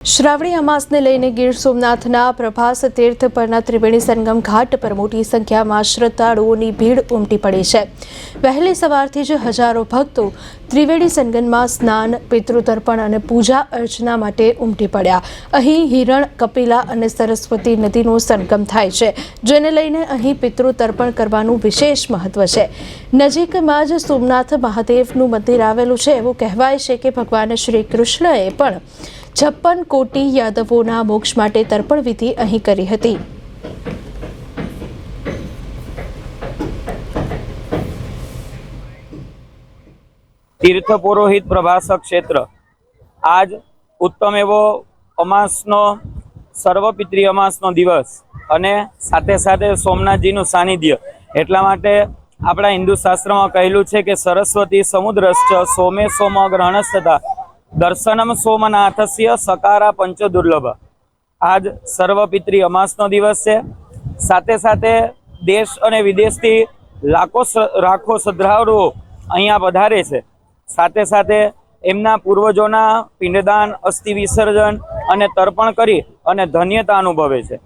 શ્રાવણી અમાસને લઈને ગીર સોમનાથના પ્રભાસ તીર્થ પરના ત્રિવેણી સંગમ ઘાટ પર મોટી સંખ્યામાં શ્રદ્ધાળુઓની ભીડ ઉમટી પડી છે। વહેલી સવારથી જ હજારો ભક્તો ત્રિવેણી સંગમમાં સ્નાન, પિતૃતર્પણ અને પૂજા અર્ચના માટે ઉમટી પડ્યા। અહીં હિરણ, કપિલા અને સરસ્વતી નદીનો સંગમ થાય છે, જેને લઈને અહીં પિતૃતર્પણ કરવાનું વિશેષ મહત્વ છે। નજીકમાં જ સોમનાથ મહાદેવનું મંદિર આવેલું છે। એવું કહેવાય છે કે ભગવાન શ્રી કૃષ્ણએ પણ 56 કોટી યાદવોના મોક્ષ માટે તર્પણ વિધિ અહીં કરી હતી। तीर्थ पुरोहित प्रभासक क्षेत्र आज उत्तम एवो अमासनो सर्वपित्री अमासनो दिवस अने साथे साथे सोमनाथजीनुं सानिध्य एटला माटे आपणा हिंदू शास्त्रमां कहेलुं छे के सरस्वती समुद्रश्च सोमे सोम ग्रहणस्तथा दर्शनम सोमनाथस्य सकारा पंच दुर्लभ। आज सर्वपित्री अमासनो दिवस है। साथे साथे देश अने विदेशथी लाखों श्रद्धाळुओ अहींया पधारे छे। साथे साथे एमना पूर्वजोना पिंडदान, अस्थि विसर्जन अने तर्पण करी अने धन्यता अनुभवे छे।